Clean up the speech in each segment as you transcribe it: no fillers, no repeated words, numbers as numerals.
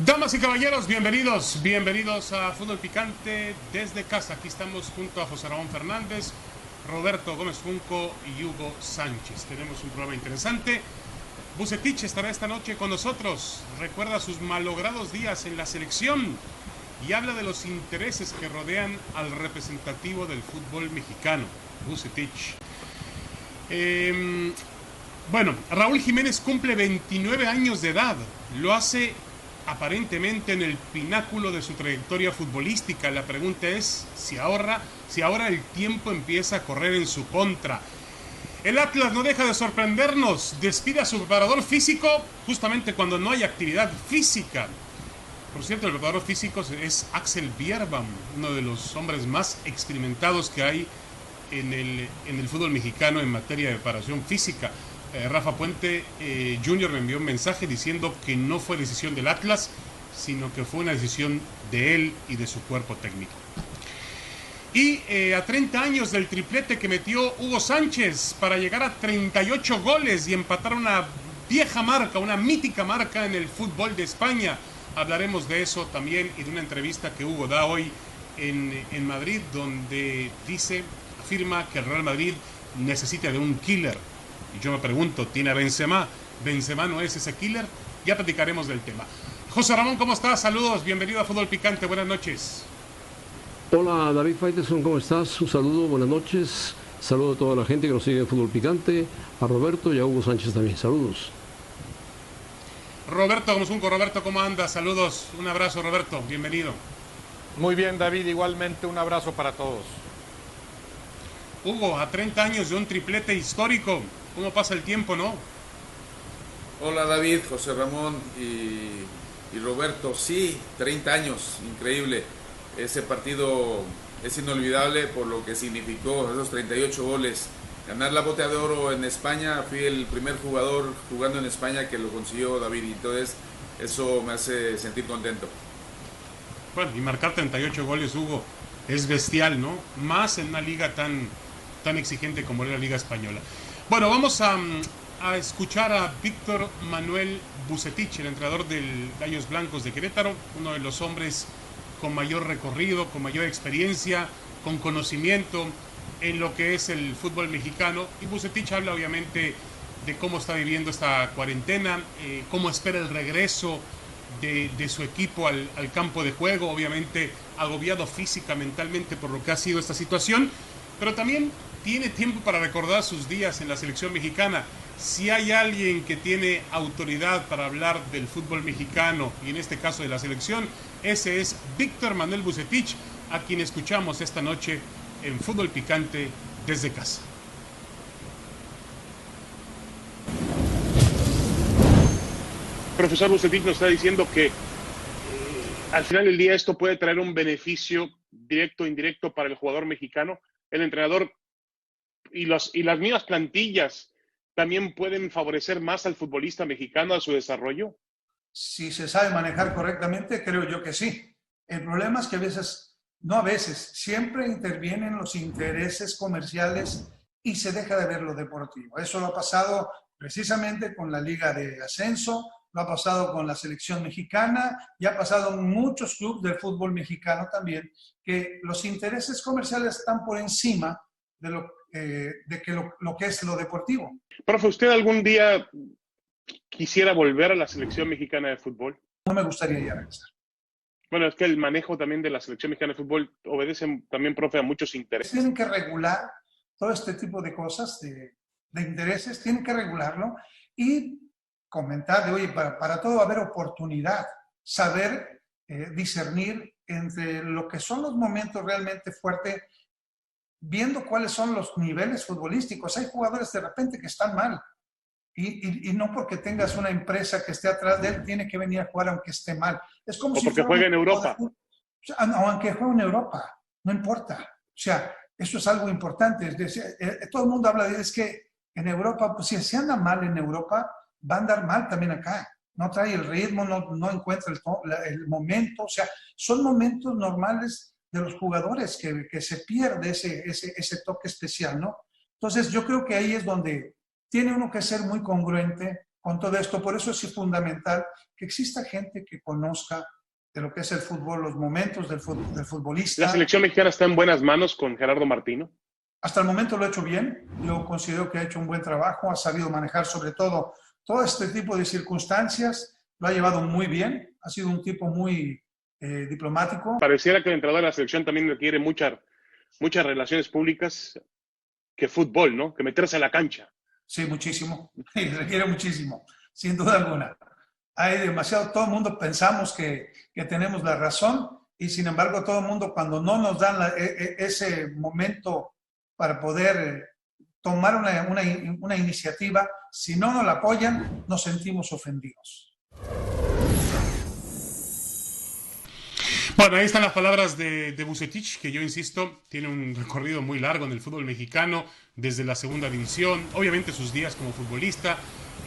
Damas y caballeros, bienvenidos a Fútbol Picante desde casa. Aquí estamos junto a José Ramón Fernández, Roberto Gómez Junco y Hugo Sánchez. Tenemos un programa interesante. Vucetich estará esta noche con nosotros. Recuerda sus malogrados días en la selección y habla de los intereses que rodean al representativo del fútbol mexicano, Vucetich. Bueno, Raúl Jiménez cumple 29 años de edad. Lo hace aparentemente en el pináculo de su trayectoria futbolística. La pregunta es si ahora el tiempo empieza a correr en su contra. El Atlas no deja de sorprendernos. Despide a su preparador físico justamente cuando no hay actividad física. Por cierto, el preparador físico es Axel Bierbaum, uno de los hombres más experimentados que hay en el fútbol mexicano en materia de preparación física. Rafa Puente Jr. me envió un mensaje diciendo que no fue decisión del Atlas, sino que fue una decisión de él y de su cuerpo técnico. Y a 30 años del triplete que metió Hugo Sánchez para llegar a 38 goles y empatar una vieja marca, una mítica marca en el fútbol de España. Hablaremos de eso también y de una entrevista que Hugo da hoy en Madrid, donde afirma que el Real Madrid necesita de un killer. Y yo me pregunto, ¿tiene a Benzema? ¿Benzema no es ese killer? Ya platicaremos del tema. José Ramón, ¿cómo estás? Saludos, bienvenido a Fútbol Picante, buenas noches. Hola David Faitelson, ¿cómo estás? Un saludo, buenas noches. Saludo a toda la gente que nos sigue en Fútbol Picante, a Roberto y a Hugo Sánchez también. Saludos. Roberto Gomesunco, Roberto, ¿cómo andas? Saludos, un abrazo, Roberto, bienvenido. Muy bien, David, igualmente un abrazo para todos. Hugo, a 30 años de un triplete histórico, ¿cómo pasa el tiempo, no? Hola David, José Ramón y Roberto. Sí, 30 años, increíble. Ese partido es inolvidable por lo que significó, esos 38 goles. Ganar la Bota de Oro en España, fui el primer jugador jugando en España que lo consiguió, David, y entonces eso me hace sentir contento. Bueno, y marcar 38 goles, Hugo, es bestial, ¿no? Más en una liga tan exigente como es la Liga Española. Bueno, vamos a escuchar a Víctor Manuel Vucetich, el entrenador del Gallos Blancos de Querétaro, uno de los hombres con mayor recorrido, con mayor experiencia, con conocimiento en lo que es el fútbol mexicano. Y Vucetich habla obviamente de cómo está viviendo esta cuarentena, cómo espera el regreso de su equipo al campo de juego, obviamente agobiado física, mentalmente por lo que ha sido esta situación, pero también tiene tiempo para recordar sus días en la selección mexicana. Si hay alguien que tiene autoridad para hablar del fútbol mexicano, y en este caso de la selección, ese es Víctor Manuel Vucetich, a quien escuchamos esta noche en Fútbol Picante desde casa. Profesor Vucetich nos está diciendo que al final del día esto puede traer un beneficio directo o indirecto para el jugador mexicano. El entrenador y las mismas plantillas también pueden favorecer más al futbolista mexicano, a su desarrollo. Si se sabe manejar correctamente, creo yo que sí. El problema es que siempre intervienen los intereses comerciales y se deja de ver lo deportivo. Eso lo ha pasado precisamente con la Liga de Ascenso, lo ha pasado con la selección mexicana y ha pasado en muchos clubes del fútbol mexicano también, que los intereses comerciales están por encima de lo que es lo deportivo. Profe, ¿usted algún día quisiera volver a la selección mexicana de fútbol? No me gustaría ya regresar. Bueno, es que el manejo también de la selección mexicana de fútbol obedece también, profe, a muchos intereses. Tienen que regular todo este tipo de cosas, de intereses, tienen que regularlo y comentar de, oye, para todo va a haber oportunidad, saber discernir entre lo que son los momentos realmente fuertes, viendo cuáles son los niveles futbolísticos. Hay jugadores de repente que están mal y no porque tengas una empresa que esté atrás de él tiene que venir a jugar aunque esté mal. Es como o porque juegue en Europa. Aunque juegue en Europa, no importa. O sea, eso es algo importante. Es decir, todo el mundo habla de es que en Europa, pues si se anda mal en Europa, va a andar mal también acá. No trae el ritmo, no encuentra el momento. O sea, son momentos normales de los jugadores que se pierde ese toque especial, ¿no? Entonces, yo creo que ahí es donde tiene uno que ser muy congruente con todo esto. Por eso es fundamental que exista gente que conozca de lo que es el fútbol, los momentos del futbolista. ¿La selección mexicana está en buenas manos con Gerardo Martino? Hasta el momento lo ha hecho bien. Yo considero que ha hecho un buen trabajo, ha sabido manejar sobre todo este tipo de circunstancias, lo ha llevado muy bien, ha sido un tipo muy diplomático. Pareciera que el entrenador de la selección también requiere muchas relaciones públicas que fútbol, ¿no? Que meterse a la cancha. Sí, muchísimo. Requiere muchísimo, sin duda alguna. Hay demasiado, todo el mundo pensamos que tenemos la razón y sin embargo todo el mundo cuando no nos dan ese momento para poder tomar una iniciativa, si no nos la apoyan, nos sentimos ofendidos. Bueno, ahí están las palabras de Vucetich, que yo insisto, tiene un recorrido muy largo en el fútbol mexicano, desde la segunda división, obviamente sus días como futbolista,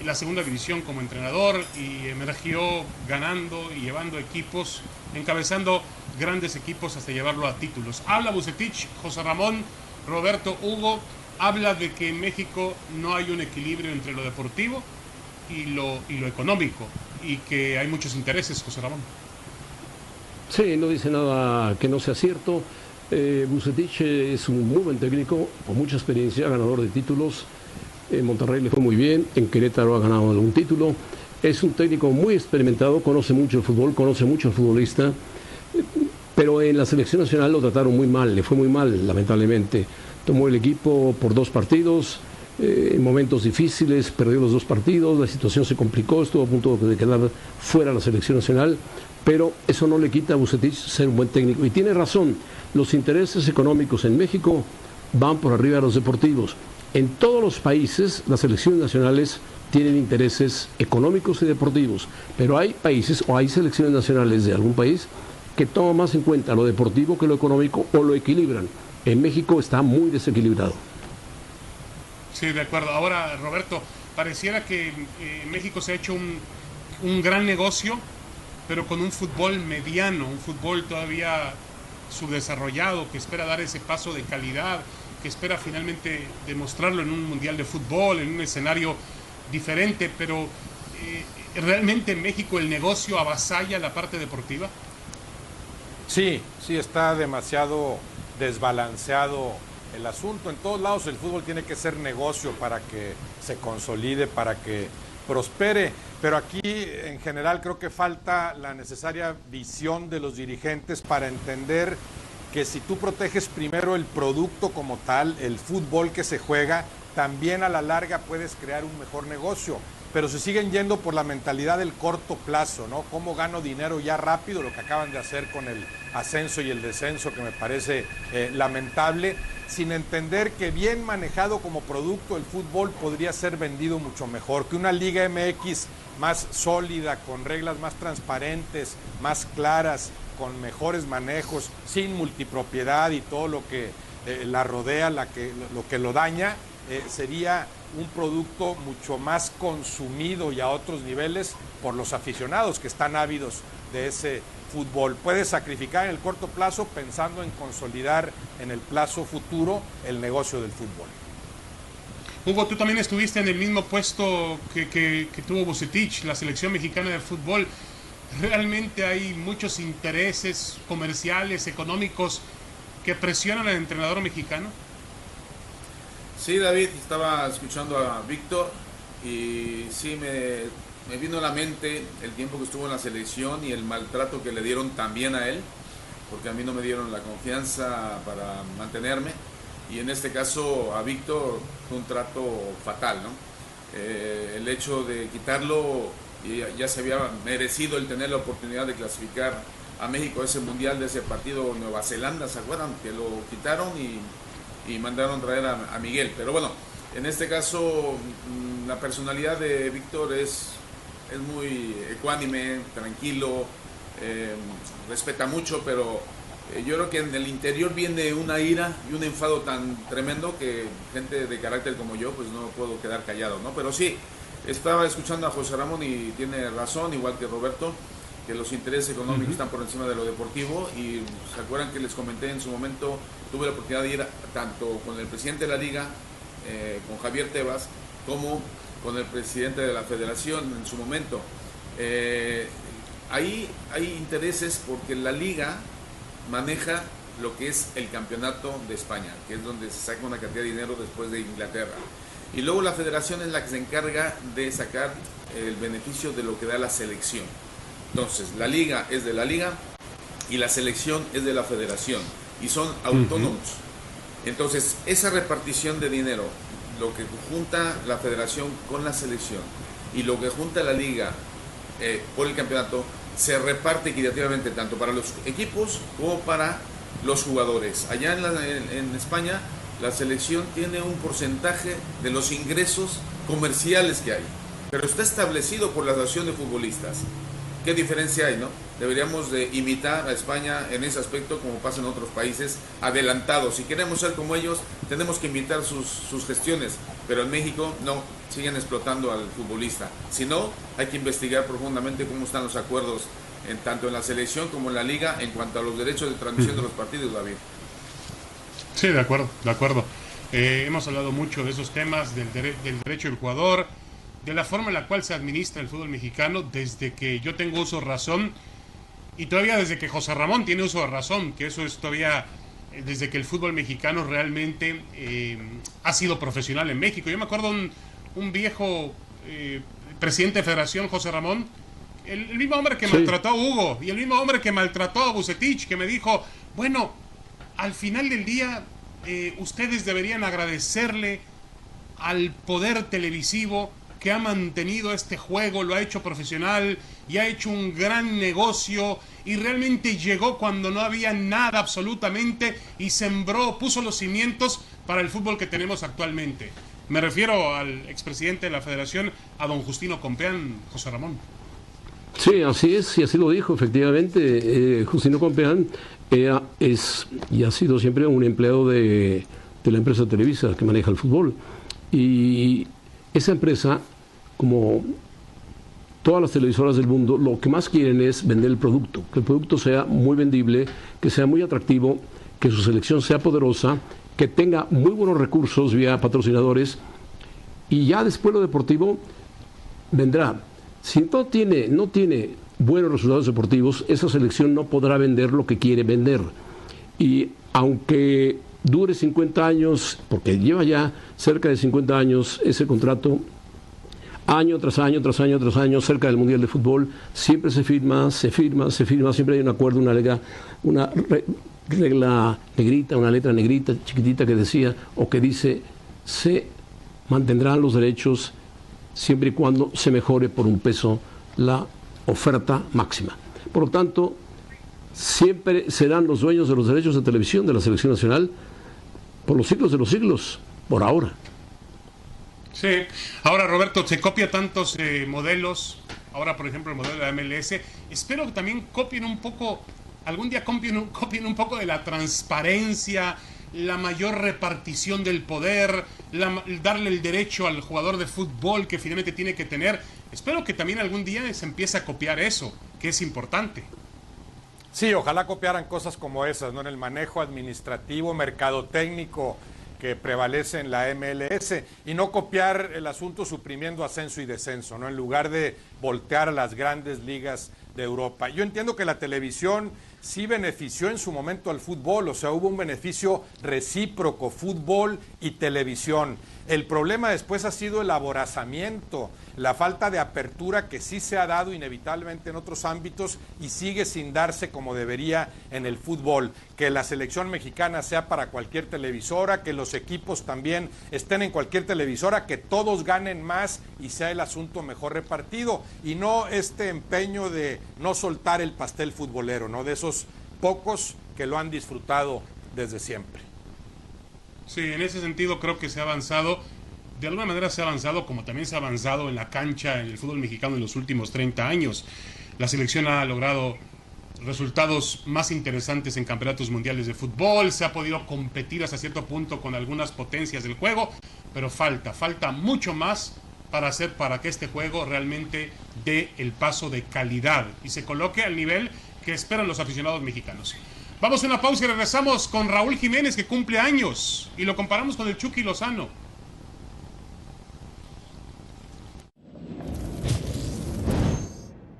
y la segunda división como entrenador, y emergió ganando y llevando equipos, encabezando grandes equipos hasta llevarlo a títulos. Habla Vucetich, José Ramón, Roberto, Hugo, habla de que en México no hay un equilibrio entre lo deportivo y lo económico, y que hay muchos intereses, José Ramón. Sí, no dice nada que no sea cierto. Vucetich es un muy buen técnico, con mucha experiencia, ganador de títulos. En Monterrey le fue muy bien, en Querétaro ha ganado algún título. Es un técnico muy experimentado, conoce mucho el fútbol, conoce mucho al futbolista. Pero en la selección nacional lo trataron muy mal, le fue muy mal, lamentablemente. Tomó el equipo por 2 partidos, en momentos difíciles, perdió los 2 partidos, la situación se complicó, estuvo a punto de quedar fuera de la selección nacional. Pero eso no le quita a Vucetich ser un buen técnico. Y tiene razón, los intereses económicos en México van por arriba de los deportivos. En todos los países, las selecciones nacionales tienen intereses económicos y deportivos. Pero hay países o hay selecciones nacionales de algún país que toman más en cuenta lo deportivo que lo económico o lo equilibran. En México está muy desequilibrado. Sí, de acuerdo. Ahora, Roberto, pareciera que México se ha hecho un gran negocio, pero con un fútbol mediano, un fútbol todavía subdesarrollado, que espera dar ese paso de calidad, que espera finalmente demostrarlo en un mundial de fútbol, en un escenario diferente, pero ¿realmente en México el negocio avasalla la parte deportiva? Sí, está demasiado desbalanceado el asunto. En todos lados el fútbol tiene que ser negocio para que se consolide, para que prospere, pero aquí en general creo que falta la necesaria visión de los dirigentes para entender que si tú proteges primero el producto como tal, el fútbol que se juega, también a la larga puedes crear un mejor negocio. Pero se siguen yendo por la mentalidad del corto plazo, ¿no? ¿Cómo gano dinero ya rápido? Lo que acaban de hacer con el ascenso y el descenso, que me parece lamentable, sin entender que bien manejado como producto el fútbol podría ser vendido mucho mejor, que una Liga MX más sólida, con reglas más transparentes, más claras, con mejores manejos, sin multipropiedad y todo lo que la rodea, lo que lo daña, sería un producto mucho más consumido y a otros niveles por los aficionados que están ávidos de ese fútbol. Puedes sacrificar en el corto plazo pensando en consolidar en el plazo futuro el negocio del fútbol. Hugo, tú también estuviste en el mismo puesto que tuvo Vucetich, la selección mexicana de fútbol. ¿Realmente hay muchos intereses comerciales, económicos que presionan al entrenador mexicano? Sí, David, estaba escuchando a Víctor y sí me vino a la mente el tiempo que estuvo en la selección y el maltrato que le dieron también a él, porque a mí no me dieron la confianza para mantenerme, y en este caso a Víctor fue un trato fatal, ¿no? El hecho de quitarlo, ya se había merecido el tener la oportunidad de clasificar a México a ese mundial de ese partido Nueva Zelanda, ¿se acuerdan? Que lo quitaron y mandaron traer a Miguel. Pero bueno, en este caso la personalidad de Víctor es muy ecuánime, tranquilo, respeta mucho, pero yo creo que en el interior viene una ira y un enfado tan tremendo que gente de carácter como yo pues no puedo quedar callado, ¿no? Pero sí, estaba escuchando a José Ramón y tiene razón, igual que Roberto, que los intereses económicos están por encima de lo deportivo, y se acuerdan que les comenté en su momento, tuve la oportunidad de ir tanto con el presidente de la liga, con Javier Tebas, como con el presidente de la federación en su momento. Ahí hay intereses porque la liga maneja lo que es el campeonato de España, que es donde se saca una cantidad de dinero después de Inglaterra. Y luego la federación es la que se encarga de sacar el beneficio de lo que da la selección. Entonces, la liga es de la liga y la selección es de la federación y son autónomos. Entonces, esa repartición de dinero, lo que junta la federación con la selección y lo que junta la liga por el campeonato, se reparte equitativamente tanto para los equipos como para los jugadores. Allá en España, la selección tiene un porcentaje de los ingresos comerciales que hay, pero está establecido por la Asociación de Futbolistas. ¿Qué diferencia hay, no? Deberíamos de imitar a España en ese aspecto, como pasa en otros países adelantados. Si queremos ser como ellos, tenemos que imitar sus gestiones, pero en México no, siguen explotando al futbolista. Si no, hay que investigar profundamente cómo están los acuerdos tanto en la selección como en la liga en cuanto a los derechos de transmisión de los partidos, David. Sí, de acuerdo, de acuerdo. Hemos hablado mucho de esos temas, del derecho del jugador, de la forma en la cual se administra el fútbol mexicano desde que yo tengo uso de razón y todavía desde que José Ramón tiene uso de razón, que eso es todavía desde que el fútbol mexicano realmente ha sido profesional en México. Yo me acuerdo un viejo presidente de federación, José Ramón, el mismo hombre que maltrató a Hugo y el mismo hombre que maltrató a Vucetich, que me dijo, bueno, al final del día ustedes deberían agradecerle al poder televisivo que ha mantenido este juego, lo ha hecho profesional y ha hecho un gran negocio y realmente llegó cuando no había nada absolutamente y sembró, puso los cimientos para el fútbol que tenemos actualmente. Me refiero al expresidente de la federación, a don Justino Compeán, José Ramón. Sí, así es, y así lo dijo, efectivamente. Justino Compeán es y ha sido siempre un empleado de la empresa Televisa que maneja el fútbol. Y esa empresa, como todas las televisoras del mundo, lo que más quieren es vender el producto, que el producto sea muy vendible, que sea muy atractivo, que su selección sea poderosa, que tenga muy buenos recursos vía patrocinadores, y ya después lo deportivo vendrá. Si no tiene buenos resultados deportivos, esa selección no podrá vender lo que quiere vender. Y aunque dure 50 años, porque lleva ya cerca de 50 años ese contrato, año tras año, tras año, tras año, cerca del Mundial de Fútbol, siempre se firma, siempre hay un acuerdo, una regla negrita, una letra negrita, chiquitita que decía, o que dice, se mantendrán los derechos siempre y cuando se mejore por un peso la oferta máxima. Por lo tanto, siempre serán los dueños de los derechos de televisión de la selección nacional por los siglos de los siglos, por ahora. Sí, ahora Roberto, se copia tantos modelos, ahora por ejemplo el modelo de la MLS, espero que también copien un poco, algún día copien un poco de la transparencia, la mayor repartición del poder, darle el derecho al jugador de fútbol que finalmente tiene que tener. Espero que también algún día se empiece a copiar eso, que es importante. Sí, ojalá copiaran cosas como esas, ¿no? En el manejo administrativo, mercadotécnico que prevalece en la MLS, y no copiar el asunto suprimiendo ascenso y descenso, ¿no? En lugar de voltear a las grandes ligas de Europa. Yo entiendo que la televisión sí benefició en su momento al fútbol, o sea, hubo un beneficio recíproco, fútbol y televisión. El problema después ha sido el aborazamiento, la falta de apertura que sí se ha dado inevitablemente en otros ámbitos y sigue sin darse como debería en el fútbol. Que la selección mexicana sea para cualquier televisora, que los equipos también estén en cualquier televisora, que todos ganen más y sea el asunto mejor repartido, y no este empeño de no soltar el pastel futbolero, ¿no? De esos pocos que lo han disfrutado desde siempre. Sí, en ese sentido creo que se ha avanzado, de alguna manera se ha avanzado como también se ha avanzado en la cancha en el fútbol mexicano en los últimos 30 años. La selección ha logrado resultados más interesantes en campeonatos mundiales de fútbol, se ha podido competir hasta cierto punto con algunas potencias del juego, pero falta mucho más para que este juego realmente dé el paso de calidad y se coloque al nivel que esperan los aficionados mexicanos. Vamos a una pausa y regresamos con Raúl Jiménez, que cumple años, y lo comparamos con el Chucky Lozano.